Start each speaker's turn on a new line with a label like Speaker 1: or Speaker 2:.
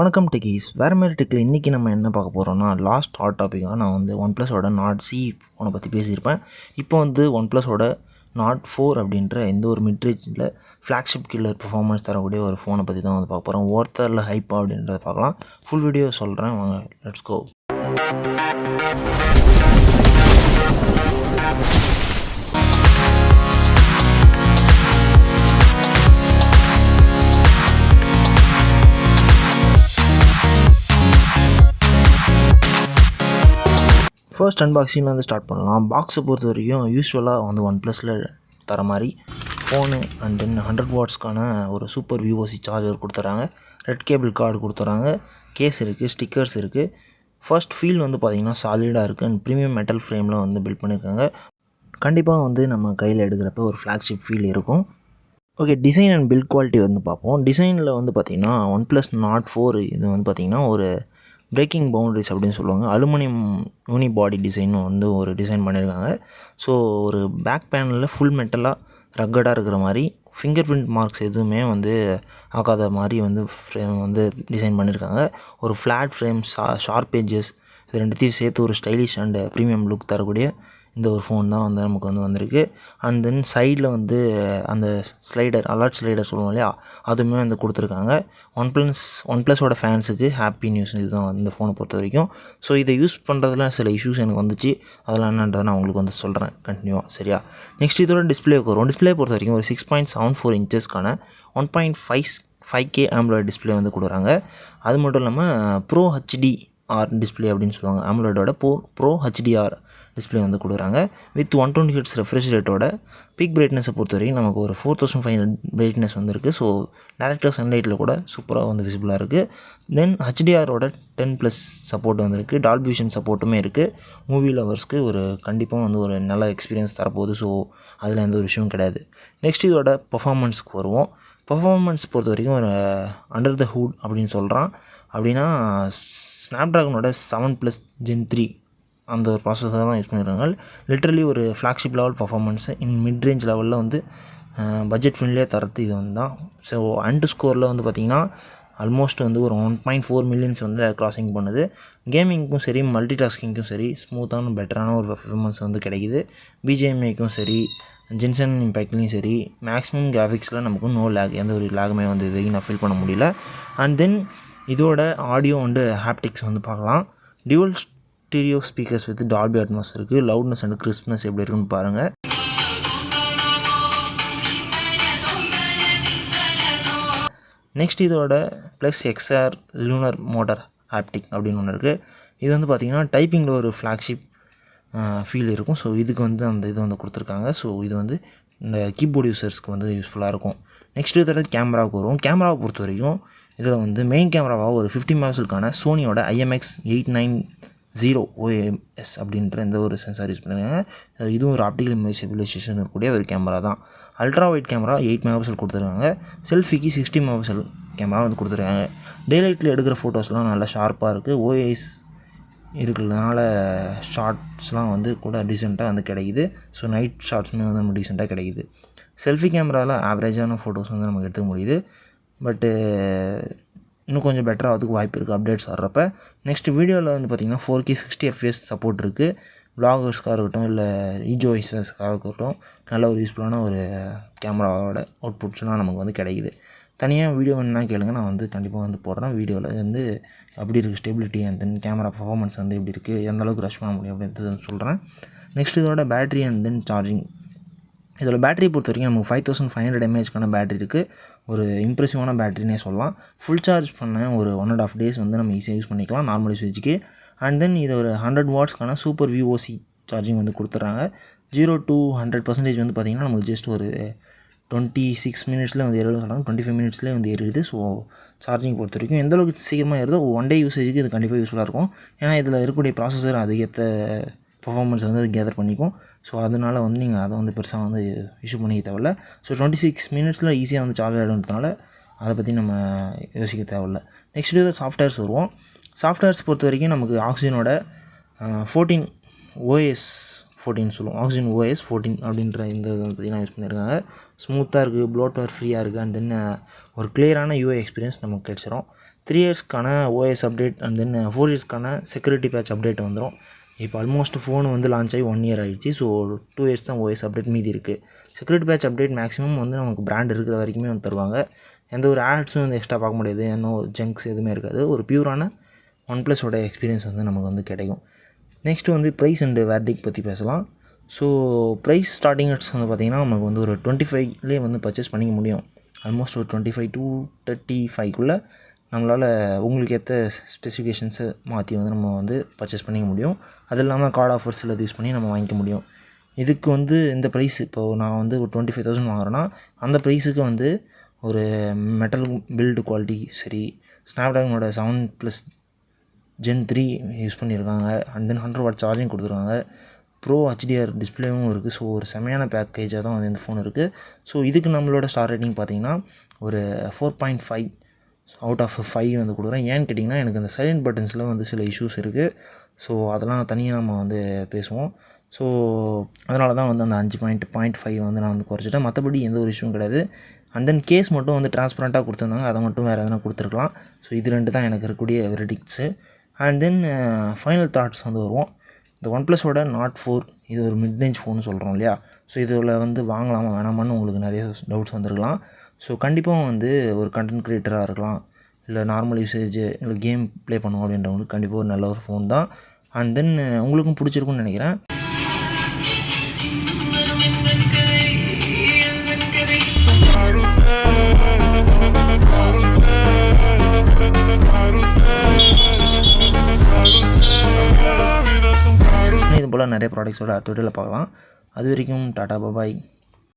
Speaker 1: வணக்கம் டெக்கீஸ். வேறு மாதிரி டெக்கில் இன்றைக்கி நம்ம என்ன பார்க்க போகிறோம்னா, லாஸ்ட் ஹாட் டாப்பிக்காக நான் வந்து ஒன் ப்ளஸோட நாட் சி ஃபோனை பற்றி பேசியிருப்பேன். இப்போ வந்து ஒன் ப்ளஸோட நாட் 4 அப்படின்ற எந்த ஒரு மிட்ரேஞ்சில் ஃப்ளாக்ஷிப் கில்லர் பெர்ஃபார்மன்ஸ் தரக்கூடிய ஒரு ஃபோனை பற்றி தான் வந்து பார்க்க போகிறோம். ஒர்த்தா இல்லை ஹைப்பா அப்படின்றத பார்க்கலாம். ஃபுல் வீடியோ சொல்கிறேன், வாங்க லெட்ஸ் கோ. ஃபர்ஸ்ட் அன்பாக்சிங் வந்து ஸ்டார்ட் பண்ணலாம். பாக்ஸை பொறுத்த வரைக்கும் யூஸ்வலாக வந்து ஒன் ப்ளஸில் தர மாதிரி ஃபோனு அண்ட் தென் 100 வாட்ஸ்க்கான ஒரு சூப்பர் விஓசி சார்ஜர் கொடுத்துட்றாங்க. ரெட் கேபிள் கார்டு கொடுத்துட்றாங்க. கேஸ் இருக்குது, ஸ்டிக்கர்ஸ் இருக்குது. ஃபர்ஸ்ட் ஃபீல் வந்து பார்த்திங்கன்னா சாலிடாக இருக்குது அண்ட் ப்ரீமியம் மெட்டல் ஃப்ரேமில் வந்து பில்ட் பண்ணியிருக்காங்க. கண்டிப்பாக வந்து நம்ம கையில் எடுக்கிறப்ப ஒரு ஃப்ளாக்ஷிப் ஃபீல் இருக்கும். Okay, design and build quality வந்து பார்ப்போம். டிசைனில் வந்து பார்த்திங்கன்னா ஒன் ப்ளஸ் நாட் 4 இது வந்து பார்த்திங்கன்னா ஒரு பிரேக்கிங் பவுண்ட்ரிஸ் அப்படின்னு சொல்லுவாங்க. அலுமினியம் யூனி பாடி டிசைன் வந்து ஒரு டிசைன் பண்ணியிருக்காங்க. ஸோ ஒரு பேக் பேனலில் ஃபுல் மெட்டலாக ரக்கடாக இருக்கிற மாதிரி ஃபிங்கர் பிரிண்ட் மார்க்ஸ் எதுவுமே வந்து ஆகாத மாதிரி வந்து ஃப்ரேம் வந்து டிசைன் பண்ணியிருக்காங்க. ஒரு ஃப்ளாட் ஃப்ரேம், ஷார்ப் எட்ஜஸ், இது ரெண்டுத்தையும் சேர்த்து ஒரு ஸ்டைலிஷ் அண்ட் ப்ரீமியம் லுக் தரக்கூடிய இந்த ஒரு ஃபோன் தான் வந்து நமக்கு வந்திருக்கு. அண்ட் தென் சைடில் வந்து அந்த ஸ்லைடர், அலர்ட் ஸ்லைடர் சொல்லுவோம் இல்லையா, அதுவுமே வந்து கொடுத்துருக்காங்க. ஒன் ப்ளஸோட ஃபேன்ஸுக்கு ஹாப்பி நியூஸ் இதுதான் இந்த ஃபோனை பொறுத்த வரைக்கும். ஸோ இதை யூஸ் பண்ணுறதுல சில இஷ்யூஸ் எனக்கு வந்துச்சு. அதெல்லாம் என்னன்றதை நான் உங்களுக்கு வந்து சொல்கிறேன் கண்டினியூவாக, சரியா? நெக்ஸ்ட் இதோட டிஸ்பிளேக்கு வரும். டிஸ்பிளே பொறுத்த வரைக்கும் ஒரு 6.74 இன்ச்சஸ்க்கான 1.5K AMOLED டிஸ்பிளே வந்து கொடுக்குறாங்க. அது மட்டும் இல்லாமல் ப்ரோ HDR டிஸ்பிளே அப்படின்னு சொல்லுவாங்க. AMOLEDோட ப்ரோ HDR டிஸ்பிளே வந்து கொடுக்குறாங்க. வித் 120 ஹெர்ட்ஸ் ரெஃப்ரெஷ் ரேட்டோட பீக் பிரைட்னஸை பொறுத்த வரைக்கும் நமக்கு ஒரு 4500 பிரைட்னஸ் வந்துருக்கு. ஸோ டேரக்டாக சன்லைட்டில் கூட சூப்பராக வந்து விசிபிளாக இருக்குது. தென் HDRோட 10+ சப்போர்ட் வந்துருக்கு. டால்பி விஷன் சப்போர்ட்டுமே இருக்குது. மூவி லவர்ஸ்க்கு ஒரு கண்டிப்பாக வந்து ஒரு நல்ல எக்ஸ்பீரியன்ஸ் தரப்போகுது. ஸோ அதில் எந்த ஒரு விஷயமும் கிடையாது. நெக்ஸ்ட் இதோட பர்ஃபார்மன்ஸ்க்கு வருவோம். பர்ஃபார்மன்ஸ் பொறுத்த வரைக்கும் ஒரு அண்டர் த ஹூட் அப்படின்னு சொல்கிறான். அப்படின்னா ஸ்னாப்ட்ராகனோட 7+ Gen 3 அந்த ஒரு ப்ராசஸர் தான் யூஸ் பண்ணியிருக்காங்க. லிட்ரலி ஒரு flagship level performance in mid range லெவலில் வந்து பட்ஜெட் ஃப்ரெண்ட்லியாக தரது இது வந்து தான். ஸோ அண்ட் ஸ்கோரில் வந்து பார்த்திங்கன்னா ஆல்மோஸ்ட் வந்து ஒரு 1.4 மில்லியன்ஸ் வந்து கிராசிங் பண்ணுது. கேமிங்க்கும் சரி, மல்டி டாஸ்கிங்க்கும் சரி ஸ்மூத்தான பெட்டரான ஒரு பர்ஃபார்மன்ஸ் வந்து கிடைக்குது. பிஜிஎம்ஐக்கும் சரி, ஜென்சன் இம்பேக்ட்லேயும் சரி, மேக்ஸிமம் கிராஃபிக்ஸில் நமக்கு நோ லேக், எந்த ஒரு லேகுமே வந்து இது நான் ஃபீல் பண்ண முடியல. அண்ட் தென் இதோட ஆடியோ வந்து ஹாப்டிக்ஸ் வந்து பார்க்கலாம். Dual stereo speakers with Dolby Atmos இருக்குது. லவுட்னஸ் அண்ட் கிறிஸ்ப்னஸ் எப்படி இருக்குன்னு பாருங்கள். நெக்ஸ்ட் இதோட plus XR lunar motor haptic அப்படின்னு ஒன்று இருக்குது. இது வந்து பார்த்திங்கன்னா டைப்பிங்கில் ஒரு ஃப்ளாக்ஷிப் ஃபீல் இருக்கும். ஸோ இதுக்கு வந்து அந்த இது வந்து கொடுத்துருக்காங்க. ஸோ இது வந்து இந்த கீபோர்டு யூசர்ஸ்க்கு வந்து யூஸ்ஃபுல்லாக இருக்கும். நெக்ஸ்ட் இதோட கேமராவுக்கு வரும். கேமராவை பொறுத்த வரைக்கும் இதில் வந்து மெயின் கேமராவாக ஒரு 50 மெகாபிக்சலுக்கான சோனியோட IMX890 OIS அப்படின்ற எந்த ஒரு சென்சார் யூஸ் பண்ணுறாங்க. இதுவும் ஒரு ஆப்டிக்கல் இமேஜ் ஸ்டெபிலைசேஷன் இருக்கக்கூடிய ஒரு கேமரா தான். அல்ட்ரா வைட் கேமரா 8 மெகாபிக்சல் கொடுத்துருக்காங்க. செல்ஃபிக்கு 60 மெகாபிக்சல் கேமரா வந்து கொடுத்துருக்காங்க. டேலைட்டில் எடுக்கிற ஃபோட்டோஸ்லாம் நல்லா ஷார்ப்பாக இருக்குது. OIS இருக்கிறதுனால ஷார்ட்ஸ்லாம் வந்து கூட டீசெண்டாக வந்து கிடைக்குது. ஸோ நைட் ஷார்ட்ஸுமே வந்து நம்ம டீசெண்டாக கிடைக்குது. செல்ஃபி கேமராவில் ஆவரேஜான ஃபோட்டோஸ் வந்து நமக்கு எடுத்துக்க முடியுது. பட்டு இன்னும் கொஞ்சம் பெட்டராக அதுக்கு வாய்ப்பு இருக்குது அப்டேட்ஸ் வர்றப்ப. நெக்ஸ்ட் வீடியோவில் வந்து பார்த்திங்கன்னா 4K 60 FPS சப்போர்ட் இருக்குது. வ்ளாகர்ஸ்க்காக இருக்கட்டும், இல்லை ஈஜோய்ஸஸ்க்காக இருக்கட்டும், நல்ல ஒரு யூஸ்ஃபுல்லான ஒரு கேமராவோட அவுட்புட்ஸ்லாம் நமக்கு வந்து கிடைக்குது. தனியாக வீடியோ வேணுன்னா கேளுங்க, நான் வந்து கண்டிப்பாக வந்து போடுறேன். வீடியோவில் வந்து எப்படி இருக்குது stability and then camera performance வந்து எப்படி இருக்குது, எந்த அளவுக்கு ரஷ் பண்ண முடியும் அப்படின்றது சொல்கிறேன். நெக்ஸ்ட் இதோட பேட்ரி அண்ட் தென் சார்ஜிங். இதோட பேட்டரி பொறுத்த வரைக்கும் நமக்கு 5500 mAhக்கான பேட்டரி இருக்குது. ஒரு இம்ப்ரெசிவான பேட்டரினே சொல்லலாம். ஃபுல் சார்ஜ் பண்ண ஒரு 1.5 days வந்து நம்ம ஈஸியாக யூஸ் பண்ணிக்கலாம் நார்மல் யூசேஜுக்கு. அண்ட் தென் இது ஒரு 100 வாட்ஸ்க்கான சூப்பர் VOC சார்ஜிங் வந்து கொடுத்துட்றாங்க. 0 to 100% வந்து பார்த்திங்கன்னா நமக்கு ஜஸ்ட் ஒரு 26 மினிட்ஸில் வந்து ஏறுது சொல்லலாம். 25 மினிட்ஸ்லேயே வந்து ஏறிடுது. ஸோ சார்ஜிங் பொறுத்த வரைக்கும் எந்தளவுக்கு சீக்கிரமாக ஏறுதோ ஒன் டே யூசேஜுக்கு இது கண்டிப்பாக யூஸ்ஃபுல்லாக இருக்கும். ஏன்னா இதில் இருக்கக்கூடிய ப்ராசஸர் அதுக்கேற்ற பர்ஃபார்மன்ஸ் வந்து அது கேதர் பண்ணிக்கும். ஸோ அதனால் வந்து நீங்கள் அதை வந்து பெருசாக வந்து இஷ்யூ பண்ணிக்க தேவையில்ல. ஸோ 26 மினிட்ஸில் ஈஸியாக வந்து சார்ஜ் ஆகிடுன்றதுனால அதை பற்றி நம்ம யோசிக்க தேவையில்ல. நெக்ஸ்ட் இது சாஃப்ட்வேர்ஸ் வருவோம். சாஃப்ட்வேர்ஸ் பொறுத்த வரைக்கும் நமக்கு ஆக்சிஜனோட 14 OS 14 சொல்லுவோம். ஆக்சிஜன் OS 14 அப்படின்ற இந்த இதை பற்றி நான் யூஸ் பண்ணியிருக்காங்க. ஸ்மூத்தாக இருக்குது, ப்ளோட்வேர் ஃப்ரீயாக இருக்குது. அண்ட் தென் ஒரு கிளியரான UI எக்ஸ்பீரியன்ஸ் நமக்கு கிடச்சிரும். 3 இயர்ஸ்க்கான ஓஎஸ் அப்டேட் அண்ட் தென் 4 இயர்ஸ்க்கான செக்யூரிட்டி பேட்ச் அப்டேட் வந்துடும். இப்போ ஆல்மோஸ்ட் ஃபோன் வந்து லான்ச் ஆகி 1 இயர் ஆகிடுச்சு. ஸோ 2 இயர்ஸ் தான் ஓஎஸ் அப்டேட் மீதி இருக்குது. செக்யூரிட்டி பேட்ச் அப்டேட் மேக்ஸிமம் வந்து நமக்கு பிராண்ட் இருக்கிற வரைக்குமே வந்து தருவாங்க. எந்த ஒரு ஆட்ஸும் வந்து எக்ஸ்ட்ரா பார்க்க முடியாது, இன்னும் ஜங்க்ஸ் எதுவுமே இருக்காது. ஒரு பியூரான OnePlusோட எக்ஸ்பீரியன்ஸ் வந்து நமக்கு வந்து கிடைக்கும். நெக்ஸ்ட்டு வந்து ப்ரைஸ் அண்டு வேர்டிக் பற்றி பேசலாம். ஸோ ப்ரைஸ் ஸ்டார்டிங் ரேட்ஸ் வந்து பார்த்திங்கன்னா நமக்கு வந்து ஒரு 25லேயே வந்து பர்ச்சேஸ் பண்ணிக்க முடியும். ஆல்மோஸ்ட் ஒரு 25 to 35க்குள்ளே நம்மளால் உங்களுக்கு ஏற்ற ஸ்பெசிஃபிகேஷன்ஸை மாற்றி வந்து நம்ம வந்து பர்ச்சேஸ் பண்ணிக்க முடியும். அது இல்லாமல் கார்டு ஆஃபர்ஸில் யூஸ் பண்ணி நம்ம வாங்கிக்க முடியும். இதுக்கு வந்து இந்த ப்ரைஸ் இப்போது நான் வந்து ஒரு 25,000 வாங்குறேன்னா அந்த ப்ரைஸுக்கு வந்து ஒரு மெட்டல் பில்டு குவாலிட்டி சரி, ஸ்னாப்ட்ராகனோட 7+ Gen 3 யூஸ் பண்ணியிருக்காங்க. அண்ட் தென் 100 வாட் சார்ஜிங் கொடுத்துருக்காங்க. ப்ரோ HDR டிஸ்பிளேவும் இருக்குது. ஸோ ஒரு செமையான பேக்கேஜாக தான் வந்து இந்த ஃபோன் இருக்குது. ஸோ இதுக்கு நம்மளோட ஸ்டார் ரேட்டிங் பார்த்திங்கன்னா ஒரு 4.5 அவுட் ஆஃப் 5 வந்து கொடுக்குறேன். ஏன்னு கேட்டிங்கன்னா எனக்கு அந்த சைலண்ட் பட்டன்ஸில் வந்து சில இஷ்யூஸ் இருக்குது. ஸோ அதெல்லாம் தனியாக நம்ம வந்து பேசுவோம். ஸோ அதனால தான் வந்து அந்த 5.5 வந்து நான் வந்து குறைச்சிட்டேன். மற்றபடி எந்த ஒரு இஷ்யூவும் கிடையாது. அண்ட் தென் கேஸ் மட்டும் வந்து டிரான்ஸ்பரண்ட்டாக கொடுத்துருந்தாங்க, அதை மட்டும் வேறு எதனா கொடுத்துருக்கலாம். ஸோ இது 2 தான் எனக்கு இருக்கக்கூடிய வெர்டிக்ட்ஸு. அண்ட் தென் ஃபைனல் தாட்ஸ் வந்து வருவோம். இந்த OnePlusோட Nord 4 இது ஒரு மிட் ரேஞ்ச் ஃபோன் சொல்கிறோம் இல்லையா. ஸோ இதில் வந்து வாங்கலாமா வேணாமான்னு உங்களுக்கு நிறைய டவுட்ஸ் வந்துருக்கலாம். ஸோ கண்டிப்பாக வந்து ஒரு கண்டென்ட் க்ரியேட்டராக இருக்கலாம், இல்லை நார்மல் யூசேஜ், இல்லை கேம் ப்ளே பண்ணுவோம் அப்படின்றவங்களுக்கு கண்டிப்பாக ஒரு நல்ல ஒரு ஃபோன் தான். அண்ட் தென் உங்களுக்கும் பிடிச்சிருக்குன்னு நினைக்கிறேன். இது போல் நிறைய ப்ராடக்ட்ஸோட அடுத்த வீடியோவில் பார்க்கலாம். அது வரைக்கும் டாடா பாய்.